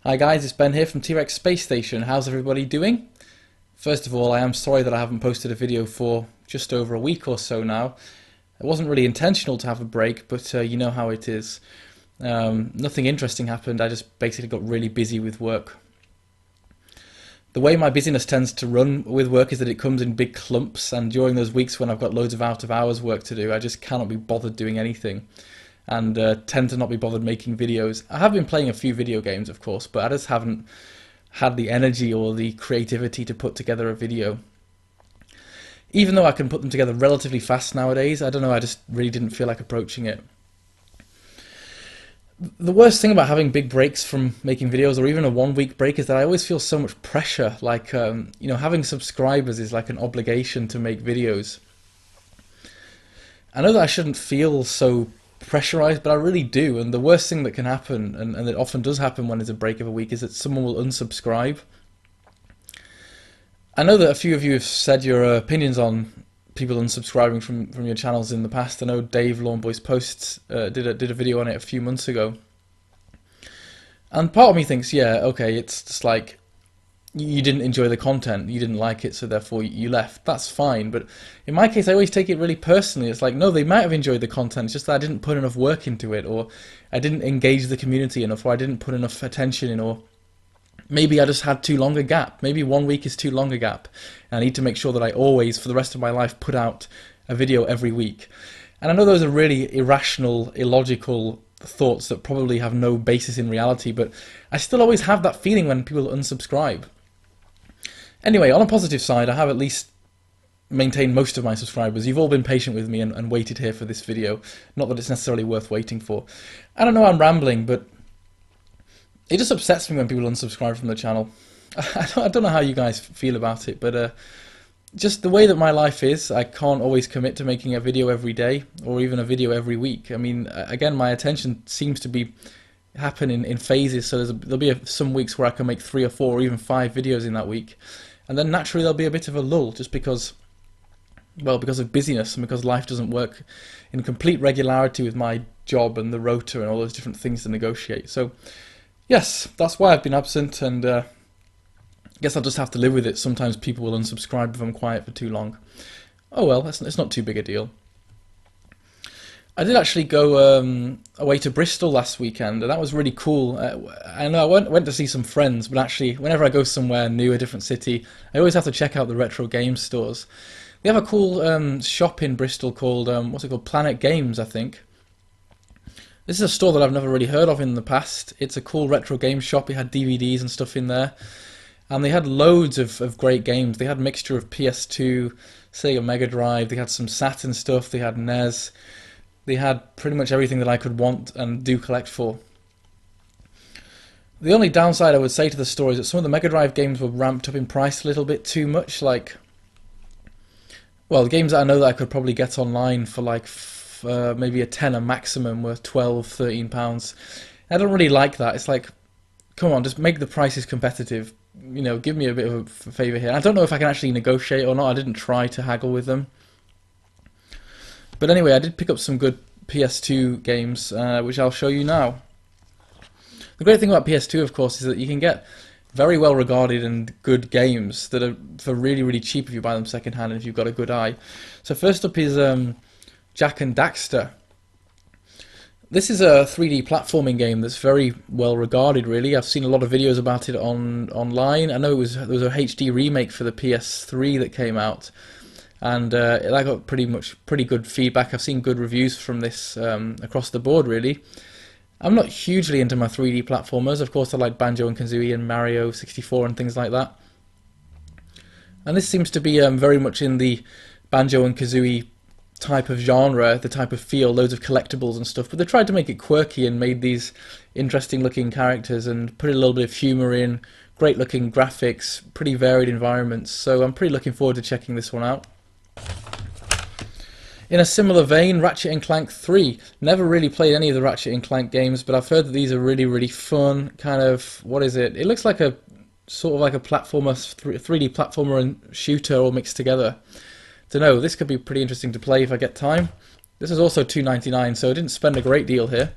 Hi guys, it's Ben here from T-Rex Space Station. How's everybody doing? First of all, I am sorry that I haven't posted a video for just over a week or so now. It wasn't really intentional to have a break, but you know how it is. Nothing interesting happened, I just basically got really busy with work. The way my busyness tends to run with work is that it comes in big clumps, and during those weeks when I've got loads of out-of-hours work to do, I just cannot be bothered doing anything. And tend to not be bothered making videos. I have been playing a few video games, of course, but I just haven't had the energy or the creativity to put together a video. Even though I can put them together relatively fast nowadays, I don't know, I just really didn't feel like approaching it. The worst thing about having big breaks from making videos, or even a 1 week break, is that I always feel so much pressure. Like, having subscribers is like an obligation to make videos. I know that I shouldn't feel so pressurised, but I really do. And the worst thing that can happen, and it often does happen when there's a break of a week, is that someone will unsubscribe. I know that a few of you have said your opinions on people unsubscribing from your channels in the past. I know Dave Lawnboy's Posts did a video on it a few months ago. And part of me thinks, yeah, okay, it's just like, you didn't enjoy the content, you didn't like it, so therefore you left. That's fine, but in my case I always take it really personally. It's like, no, they might have enjoyed the content, it's just that I didn't put enough work into it, or I didn't engage the community enough, or I didn't put enough attention in, or maybe I just had too long a gap. Maybe 1 week is too long a gap, and I need to make sure that I always, for the rest of my life, put out a video every week. And I know those are really irrational, illogical thoughts that probably have no basis in reality, but I still always have that feeling when people unsubscribe. Anyway, on a positive side, I have at least maintained most of my subscribers. You've all been patient with me and waited here for this video. Not that it's necessarily worth waiting for. I don't know, I'm rambling, but it just upsets me when people unsubscribe from the channel. I don't know how you guys feel about it, but just the way that my life is, I can't always commit to making a video every day, or even a video every week. I mean, again, my attention seems to happen in phases, so there'll be some weeks where I can make 3 or 4 or even 5 videos in that week. And then naturally there'll be a bit of a lull, just because, well, because of busyness and because life doesn't work in complete regularity with my job and the rota and all those different things to negotiate. So, yes, that's why I've been absent, and I guess I'll just have to live with it. Sometimes people will unsubscribe if I'm quiet for too long. Oh well, it's not too big a deal. I did actually go away to Bristol last weekend, and that was really cool. I know I went to see some friends, but actually, whenever I go somewhere new, a different city, I always have to check out the retro game stores. They have a cool shop in Bristol called, what's it called? Planet Games, I think. This is a store that I've never really heard of in the past. It's a cool retro game shop. It had DVDs and stuff in there. And they had loads of great games. They had a mixture of PS2, Sega Mega Drive, they had some Saturn stuff, they had NES. They had pretty much everything that I could want and do collect for. The only downside I would say to the store is that some of the Mega Drive games were ramped up in price a little bit too much. Like, well, the games that I know that I could probably get online for like maybe a tenner maximum were £12, £13. I don't really like that. It's like, come on, just make the prices competitive. You know, give me a bit of a favour here. I don't know if I can actually negotiate or not. I didn't try to haggle with them. But anyway, I did pick up some good PS2 games, which I'll show you now. The great thing about PS2, of course, is that you can get very well regarded and good games that are for really, really cheap if you buy them secondhand and if you've got a good eye. So first up is Jak and Daxter. This is a 3D platforming game that's very well regarded, really. I've seen a lot of videos about it online. I know there was a HD remake for the PS3 that came out. And I got pretty good feedback. I've seen good reviews from this across the board, really. I'm not hugely into my 3D platformers. Of course, I like Banjo and Kazooie and Mario 64 and things like that. And this seems to be very much in the Banjo and Kazooie type of genre, the type of feel, loads of collectibles and stuff. But they tried to make it quirky and made these interesting-looking characters and put a little bit of humour in. Great-looking graphics, pretty varied environments. So I'm pretty looking forward to checking this one out. In a similar vein, Ratchet and Clank 3. Never really played any of the Ratchet and Clank games, but I've heard that these are really, really fun. Kind of, what is it? It looks like a sort of like a platformer, 3D platformer and shooter all mixed together. Don't know, this could be pretty interesting to play if I get time. This is also $2.99, so I didn't spend a great deal here.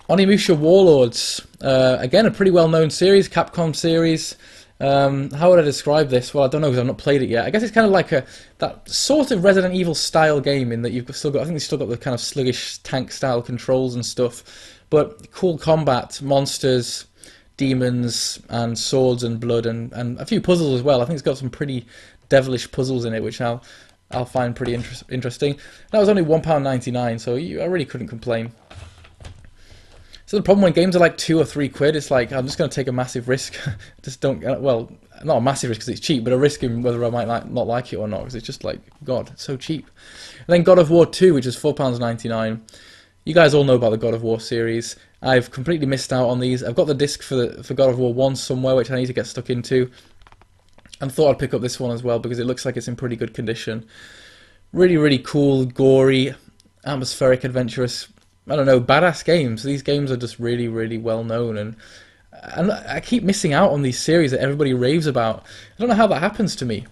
Onimusha Warlords, again a pretty well-known series, Capcom series. How would I describe this? Well, I don't know because I've not played it yet. I guess it's kind of like that sort of Resident Evil style game in that you've still got, I think they've still got the kind of sluggish tank style controls and stuff, but cool combat, monsters, demons, and swords and blood, and a few puzzles as well. I think it's got some pretty devilish puzzles in it, which I'll find pretty interesting. That was only £1.99, so I really couldn't complain. So the problem when games are like £2 or £3, it's like I'm just going to take a massive risk. Just don't. Well, not a massive risk because it's cheap, but a risk in whether I might not like it or not because it's just like God, it's so cheap. And then God of War 2, which is £4.99. You guys all know about the God of War series. I've completely missed out on these. I've got the disc for God of War 1 somewhere, which I need to get stuck into, and thought I'd pick up this one as well because it looks like it's in pretty good condition. Really, really cool, gory, atmospheric, adventurous. I don't know, badass games. These games are just really, really well known, and I keep missing out on these series that everybody raves about. I don't know how that happens to me.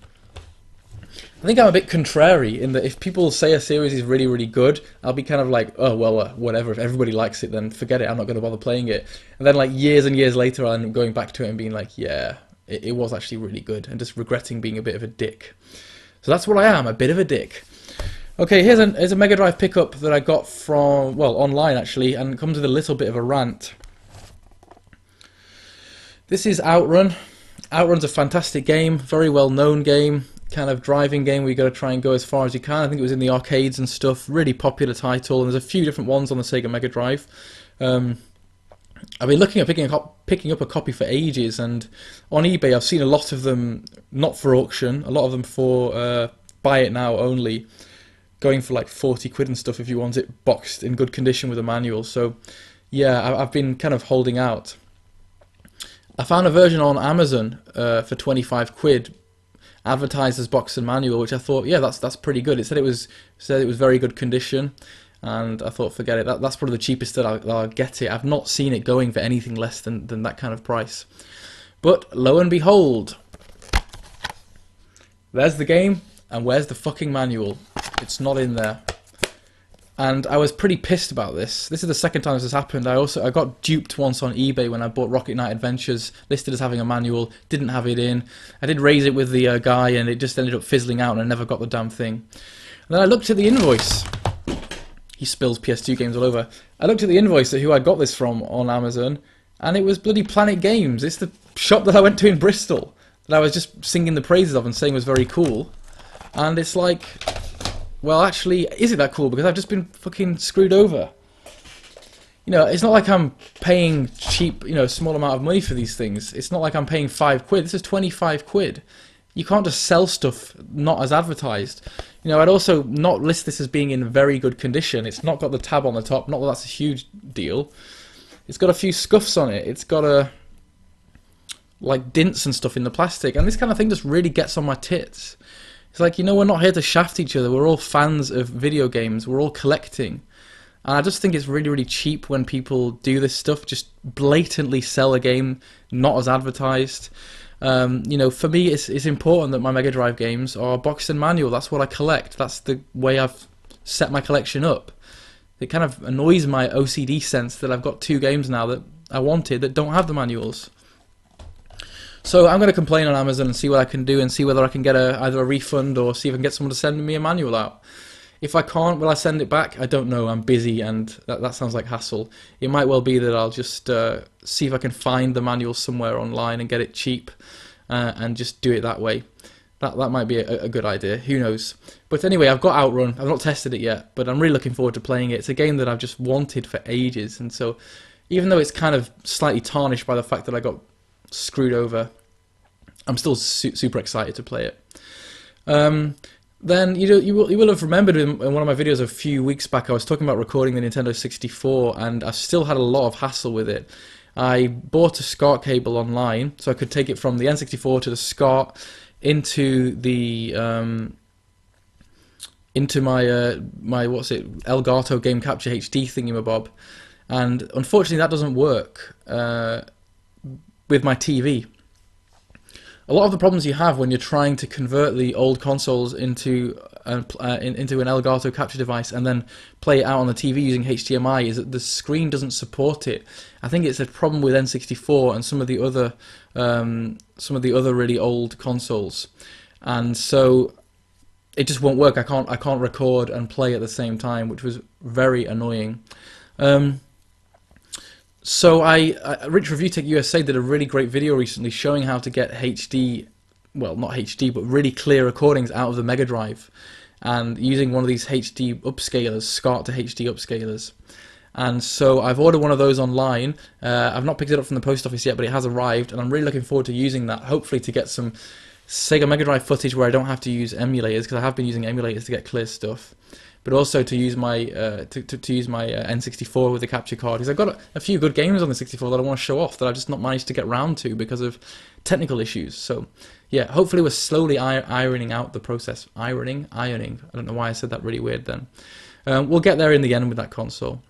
I think I'm a bit contrary in that if people say a series is really, really good, I'll be kind of like, oh, well, whatever. If everybody likes it, then forget it. I'm not going to bother playing it. And then like years and years later, I'll end up going back to it and being like, yeah, it was actually really good, and just regretting being a bit of a dick. So that's what I am, a bit of a dick. Okay, here's a Mega Drive pickup that I got from, well, online actually, and it comes with a little bit of a rant. This is Outrun. Outrun's a fantastic game, very well known game, kind of driving game where you got to try and go as far as you can. I think it was in the arcades and stuff, really popular title, and there's a few different ones on the Sega Mega Drive. I've been looking at picking up a copy for ages, and on eBay I've seen a lot of them not for auction, a lot of them for buy it now only, going for like 40 quid and stuff if you want it boxed in good condition with a manual. So yeah, I've been kind of holding out. I found a version on Amazon for 25 quid, advertised as box and manual, which I thought, yeah, that's pretty good. It said it was very good condition, and I thought, forget it. That's probably the cheapest that I'll get it. I've not seen it going for anything less than that kind of price. But lo and behold, there's the game, and where's the fucking manual? It's not in there. And I was pretty pissed about this. This is the second time this has happened. I got duped once on eBay when I bought Rocket Knight Adventures, listed as having a manual, didn't have it in. I did raise it with the guy, and it just ended up fizzling out, and I never got the damn thing. And then I looked at the invoice. He spills PS2 games all over. I looked at the invoice at who I got this from on Amazon, and it was bloody Planet Games. It's the shop that I went to in Bristol, that I was just singing the praises of and saying was very cool. And it's like, well, actually, is it that cool? Because I've just been fucking screwed over. You know, it's not like I'm paying cheap, you know, small amount of money for these things. It's not like I'm paying 5 quid. This is 25 quid. You can't just sell stuff not as advertised. You know, I'd also not list this as being in very good condition. It's not got the tab on the top. Not that that's a huge deal. It's got a few scuffs on it. It's got like dints and stuff in the plastic. And this kind of thing just really gets on my tits. It's like, you know, we're not here to shaft each other. We're all fans of video games. We're all collecting. And I just think it's really, really cheap when people do this stuff. Just blatantly sell a game not as advertised. You know, for me, it's important that my Mega Drive games are boxed and manual. That's what I collect. That's the way I've set my collection up. It kind of annoys my OCD sense that I've got 2 games now that I wanted that don't have the manuals. So I'm going to complain on Amazon and see what I can do, and see whether I can get either a refund or see if I can get someone to send me a manual out. If I can't, will I send it back? I don't know. I'm busy, and that sounds like hassle. It might well be that I'll just see if I can find the manual somewhere online and get it cheap, and just do it that way. That might be a good idea. Who knows? But anyway, I've got Outrun. I've not tested it yet, but I'm really looking forward to playing it. It's a game that I've just wanted for ages, and so even though it's kind of slightly tarnished by the fact that I got screwed over, I'm still super excited to play it. Then you will have remembered in one of my videos a few weeks back, I was talking about recording the Nintendo 64, and I still had a lot of hassle with it. I bought a SCART cable online, so I could take it from the N64 to the SCART into the into my what's it, Elgato Game Capture HD thingamabob, and unfortunately that doesn't work with my TV. A lot of the problems you have when you're trying to convert the old consoles into into an Elgato capture device and then play it out on the TV using HDMI is that the screen doesn't support it. I think it's a problem with N64 and some of the other really old consoles, and so it just won't work. I can't record and play at the same time, which was very annoying. So Rich Review Tech USA did a really great video recently showing how to get HD, well, not HD, but really clear recordings out of the Mega Drive, and using one of these HD upscalers, SCART to HD upscalers. And so I've ordered one of those online. I've not picked it up from the post office yet, but it has arrived, and I'm really looking forward to using that, hopefully to get some Sega Mega Drive footage where I don't have to use emulators, because I have been using emulators to get clear stuff, but also to use my N64 with the capture card, because I've got a few good games on the 64 that I want to show off that I've just not managed to get round to because of technical issues. So yeah, hopefully we're slowly ironing out the process. Ironing. I don't know why I said that really weird then. We'll get there in the end with that console.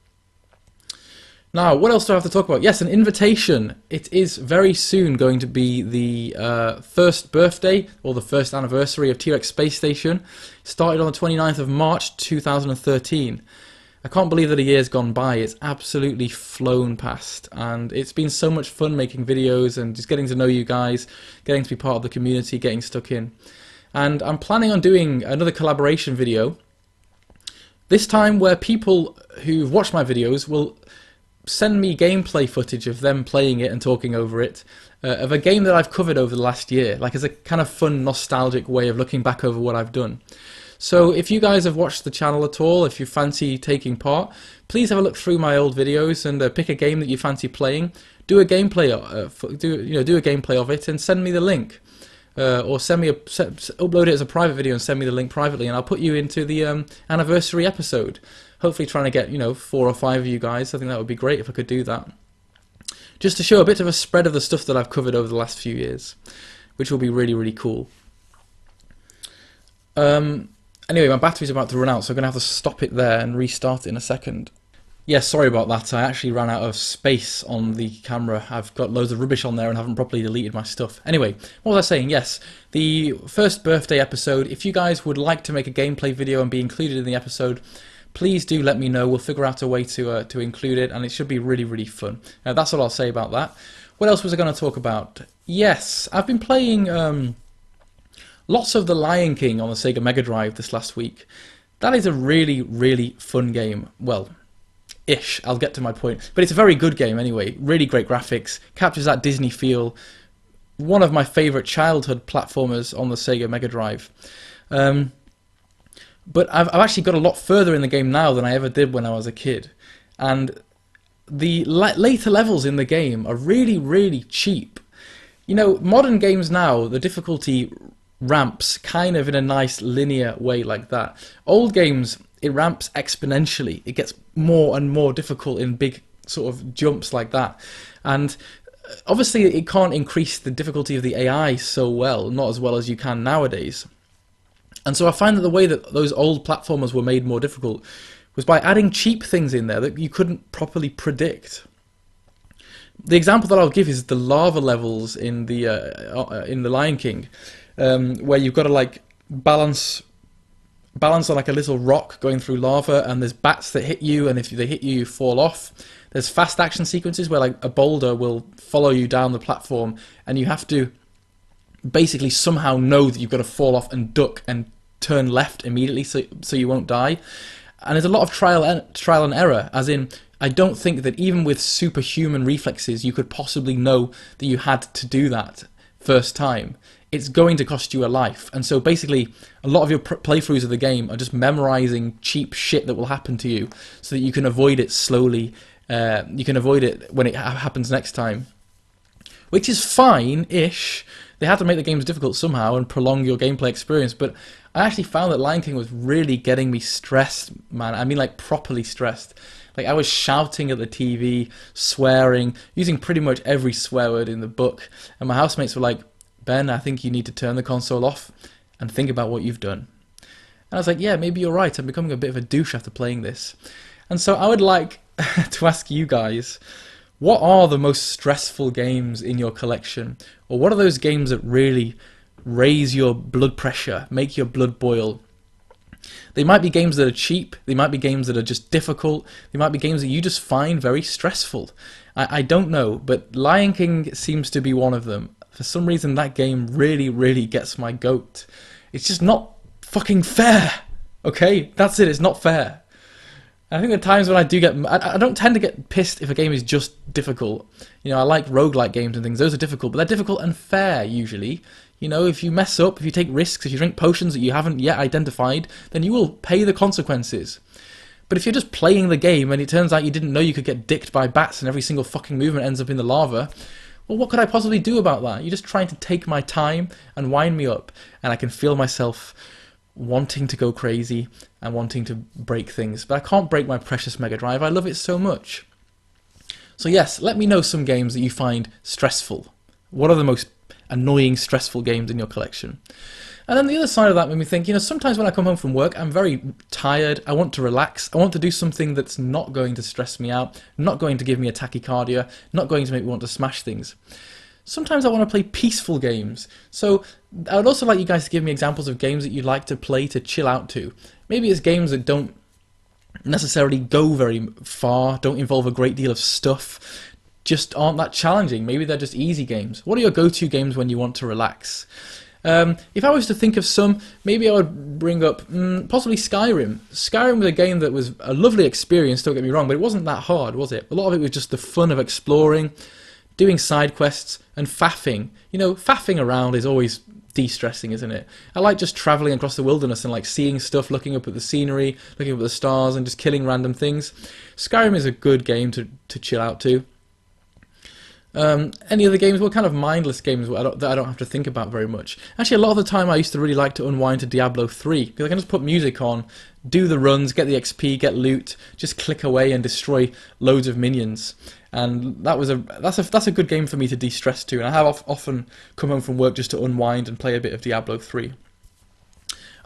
Now, what else do I have to talk about? Yes, an invitation. It is very soon going to be the first birthday, or the first anniversary of T-Rex Space Station. It started on the 29th of March 2013. I can't believe that a year's gone by. It's absolutely flown past, and it's been so much fun making videos and just getting to know you guys, getting to be part of the community, getting stuck in. And I'm planning on doing another collaboration video, this time where people who've watched my videos will send me gameplay footage of them playing it and talking over it, of a game that I've covered over the last year, like as a kind of fun, nostalgic way of looking back over what I've done. So if you guys have watched the channel at all, if you fancy taking part, please have a look through my old videos and pick a game that you fancy playing. Do a gameplay, do a gameplay of it and send me the link, or upload it as a private video and send me the link privately, and I'll put you into the anniversary episode. Hopefully trying to get, 4 or 5 of you guys. I think that would be great if I could do that. Just to show a bit of a spread of the stuff that I've covered over the last few years, which will be really, really cool. Anyway, my battery's about to run out, so I'm going to have to stop it there and restart it in a second. Yeah, sorry about that. I actually ran out of space on the camera. I've got loads of rubbish on there and haven't properly deleted my stuff. Anyway, what was I saying? Yes, the first birthday episode. If you guys would like to make a gameplay video and be included in the episode, please do let me know. We'll figure out a way to include it, and it should be really, really fun. That's all I'll say about that. What else was I going to talk about? Yes, I've been playing lots of The Lion King on the Sega Mega Drive this last week. That is a really, really fun game. Well, ish. I'll get to my point. But it's a very good game anyway. Really great graphics. Captures that Disney feel. One of my favourite childhood platformers on the Sega Mega Drive. But I've actually got a lot further in the game now than I ever did when I was a kid. And the later levels in the game are really, really cheap. Modern games now, the difficulty ramps kind of in a nice linear way like that. Old games, it ramps exponentially. It gets more and more difficult in big sort of jumps like that. And obviously it can't increase the difficulty of the AI so well, not as well as you can nowadays. And so I find that the way that those old platformers were made more difficult was by adding cheap things in there that you couldn't properly predict. The example that I'll give is the lava levels in the Lion King, where you've got to like balance on like a little rock going through lava, and there's bats that hit you, and if they hit you, you fall off. There's fast action sequences where like a boulder will follow you down the platform, and you have to basically somehow know that you've got to fall off and duck and turn left immediately so you won't die. And there's a lot of trial and error, as in I don't think that even with superhuman reflexes you could possibly know that you had to do that first time. It's going to cost you a life. And so basically a lot of your playthroughs of the game are just memorizing cheap shit that will happen to you so that you can avoid it slowly. You can avoid it when it happens next time, which is fine-ish. They had to make the games difficult somehow and prolong your gameplay experience, but I actually found that Lion King was really getting me stressed, man. I mean, like, properly stressed. Like, I was shouting at the TV, swearing, using pretty much every swear word in the book, and my housemates were like, Ben, I think you need to turn the console off and think about what you've done. And I was like, yeah, maybe you're right. I'm becoming a bit of a douche after playing this. And so I would like to ask you guys, what are the most stressful games in your collection? Or what are those games that really raise your blood pressure, make your blood boil, They might be games that are cheap, they might be games that are just difficult, they might be games that you just find very stressful. I don't know, but Lion King seems to be one of them. For some reason that game really, really gets my goat. It's just not fucking fair, okay? That's it, it's not fair. I think there are times when I do get... I don't tend to get pissed if a game is just difficult. You know, I like roguelike games and things, those are difficult, but they're difficult and fair, usually. You know, if you mess up, if you take risks, if you drink potions that you haven't yet identified, then you will pay the consequences. But if you're just playing the game and it turns out you didn't know you could get dicked by bats and every single fucking movement ends up in the lava, well, what could I possibly do about that? You're just trying to take my time and wind me up, and I can feel myself wanting to go crazy and wanting to break things. But I can't break my precious Mega Drive. I love it so much. So yes, let me know some games that you find stressful. What are the most annoying, stressful games in your collection? And then the other side of that made me think, you know, sometimes when I come home from work, I'm very tired, I want to relax, I want to do something that's not going to stress me out, not going to give me a tachycardia, not going to make me want to smash things. Sometimes I want to play peaceful games. So I would also like you guys to give me examples of games that you'd like to play to chill out to. Maybe it's games that don't necessarily go very far, don't involve a great deal of stuff, just aren't that challenging. Maybe they're just easy games. What are your go-to games when you want to relax? If I was to think of some, maybe I would bring up possibly Skyrim. Skyrim was a game that was a lovely experience, don't get me wrong, but it wasn't that hard, was it? A lot of it was just the fun of exploring, doing side quests, and faffing. You know, faffing around is always de-stressing, isn't it? I like just travelling across the wilderness and like seeing stuff, looking up at the scenery, looking up at the stars, and just killing random things. Skyrim is a good game to chill out to. Any other games? Well, kind of mindless games that I don't have to think about very much. Actually, a lot of the time I used to really like to unwind to Diablo 3, because I can just put music on, do the runs, get the XP, get loot, just click away and destroy loads of minions. And that's a good game for me to de-stress to, and I have often come home from work just to unwind and play a bit of Diablo 3.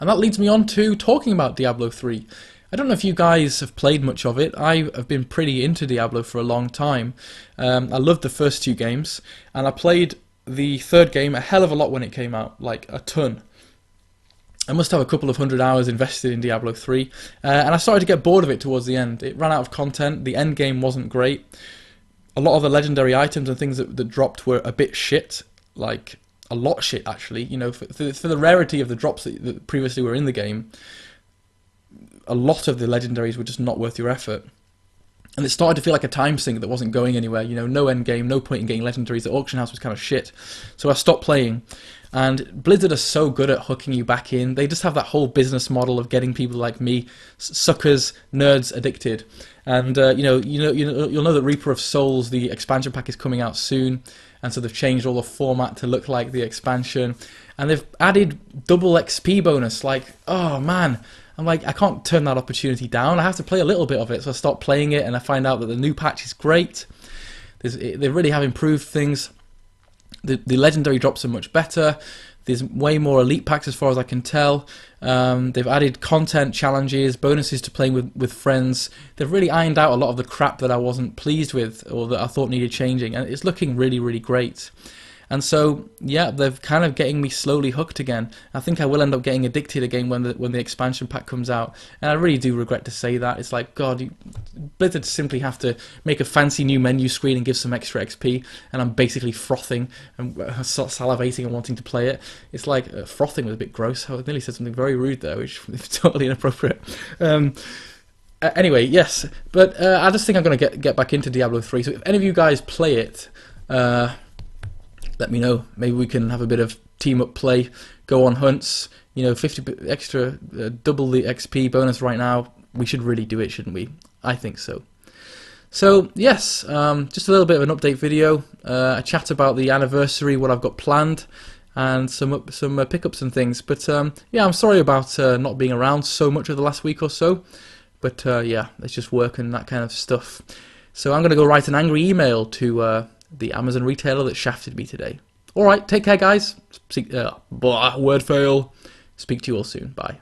And that leads me on to talking about Diablo 3. I don't know if you guys have played much of it. I have been pretty into Diablo for a long time. I loved the first two games, and I played the third game a hell of a lot when it came out, like a ton. I must have a couple of 100 hours invested in Diablo 3, and I started to get bored of it towards the end. It ran out of content, the end game wasn't great. A lot of the legendary items and things that dropped were a bit shit, like a lot shit actually. You know, for the rarity of the drops that previously were in the game, a lot of the legendaries were just not worth your effort. And it started to feel like a time sink that wasn't going anywhere. You know, no end game, no point in getting legendaries. The auction house was kind of shit. So I stopped playing. And Blizzard are so good at hooking you back in. They just have that whole business model of getting people like me, suckers, nerds, addicted. And you'll know that Reaper of Souls, the expansion pack, is coming out soon. And so they've changed all the format to look like the expansion. And they've added double XP bonus. Like, oh man. I'm like, I can't turn that opportunity down. I have to play a little bit of it. So I start playing it, and I find out that the new patch is great. They really have improved things. The legendary drops are much better. There's way more elite packs as far as I can tell. They've added content, challenges, bonuses to playing with friends. They've really ironed out a lot of the crap that I wasn't pleased with or that I thought needed changing. And it's looking really, really great. And so, yeah, they're kind of getting me slowly hooked again. I think I will end up getting addicted again when the expansion pack comes out. And I really do regret to say that. It's like, God, Blizzard simply have to make a fancy new menu screen and give some extra XP, and I'm basically frothing and salivating and wanting to play it. It's like, frothing was a bit gross. I nearly said something very rude there, which is totally inappropriate. Anyway, yes, but I just think I'm going to get back into Diablo 3. So if any of you guys play it, let me know. Maybe we can have a bit of team up play, go on hunts, 50 extra, double the XP bonus right now. We should really do it, shouldn't we? I think so. So, yes, just a little bit of an update video, a chat about the anniversary, what I've got planned, and some pickups and things. But, yeah, I'm sorry about not being around so much of the last week or so. But, yeah, it's just work and that kind of stuff. So I'm going to go write an angry email to the Amazon retailer that shafted me today. Alright, take care guys. Word fail. Speak to you all soon. Bye.